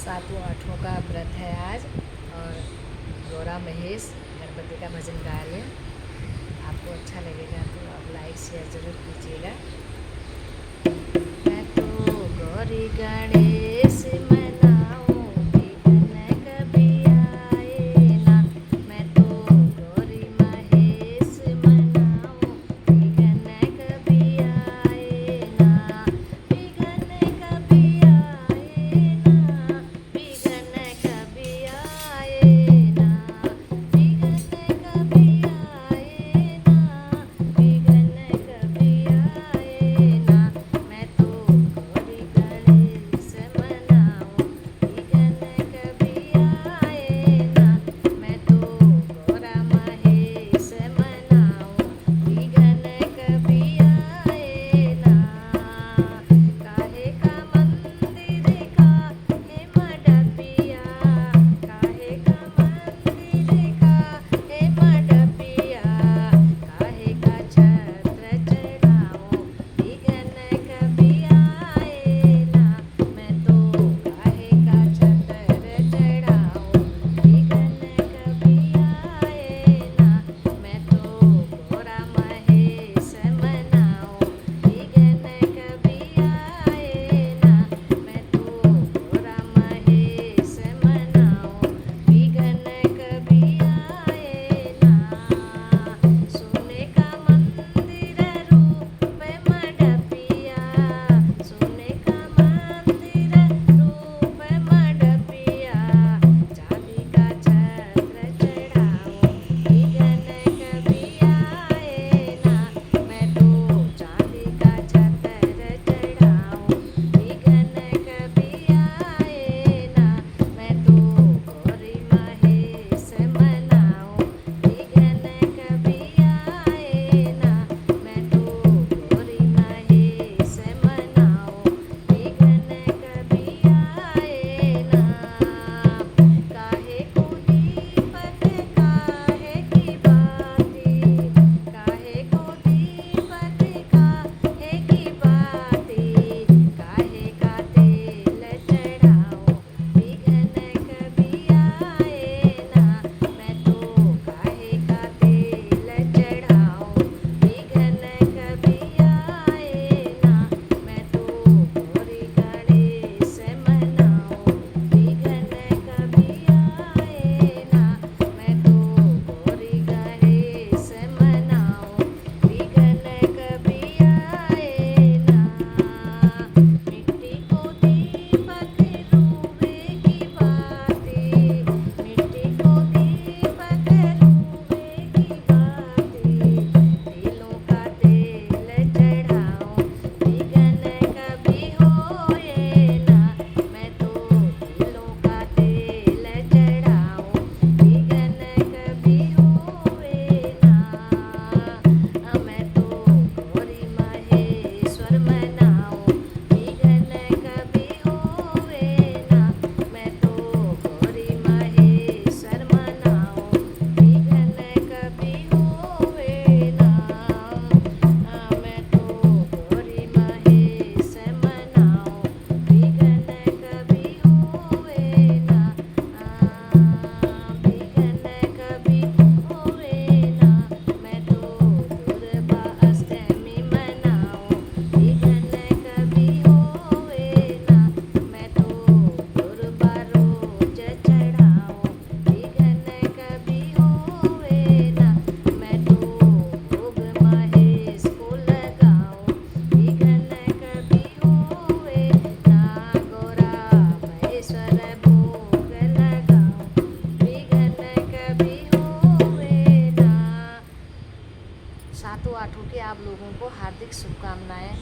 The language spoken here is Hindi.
सातों आठों का व्रत है आज और गौरा महेश गणपति का भजन गा रहे हैं। आपको अच्छा लगेगा तो आप लाइक शेयर ज़रूर कीजिएगा। मैं तो गौरी गणेश मनाऊं विघ्न कभी आए ना। मैं तो गौरी महेश मनाऊं विघ्न कभी आए ना। विघ्न कभी आए ना। विघ्न कभी आए ना। विघ्न कभी आए ना। विघ्न कभी आए ना। मैं तो गौरी गणेश मनाऊं विघ्न कभी आए ना। मैं तो गौरा महेश मनाऊं विघ्न कभी आए ना। काहे का मंदिर का है मडपिया। काहे का मंदिर का है मडपिया। काहे का छत्र चढ़ाऊं विघ्न कभी आए ना। मैं तो काहे का छत्र चढ़ाऊं विघ्न कभी आए ना। मैं तो गौरा महेश मनाऊं विघ्न कभी आए ना। मैं तो गौरा महेश मनाऊं विघ्न कभी आए ना। सोने का मंदिर रूप मडपिया। सोने का मंदिर रूप मडपिया। चांदी का छत्र चढ़ाऊं विघ्न कभी आए ना। मैं तो चांदी का छत्र चढ़ाऊं विघ्न कभी आए ना। मैं तो गौरी महेश मनाऊं विघ्न कभी आए ना। मैं तो गौरी महेश मनाऊं विघ्न कभी आए ना। काहे को दीपक काहे की बाती। काहे को दीपक काहे की बाती। काहे का तेल चढ़ाऊं विघ्न कभी आए ना। मैं तो काहे का तेल चढ़ाऊं विघ्न कभी आए ना। मैं तो गौरी गणेश मनाऊं विघ्न कभी आए ना। मैं तो गौरी गणेश मनाऊं विघ्न कभी आए ना। मिट्टी को दीपक रूबे की बाती। मिट्टी को दीपक रूबे की बाती। तिलों का तेल चढ़ाऊं विघ्न कभी होए ना। मैं तो तिलों का तेल चढ़ाऊं विघ्न कभी होए ना। मैं तो गौरी महेश्वर मनाऊं विघ्न कभी होए ना। मैं तो गौरी महेश्वर मनाऊं विघ्न कभी होए ना। मैं तो गौरी महेश मनाऊं विघ्न कभी होए ना। विघ्न कभी होए ना। मैं तो दुर्गा अष्टमी मनाऊं विघ्न कभी होए ना। मैं तो दुर्गा रोज चढ़ाऊं विघ्न कभी होए ना। मैं तो भोग महेश को लगाऊं विघ्न कभी होए ना। गौरा महेश्वर भोग लगाऊं विघ्न कभी होए ना। सातों आठों की आप लोगों को हार्दिक शुभकामनाएं।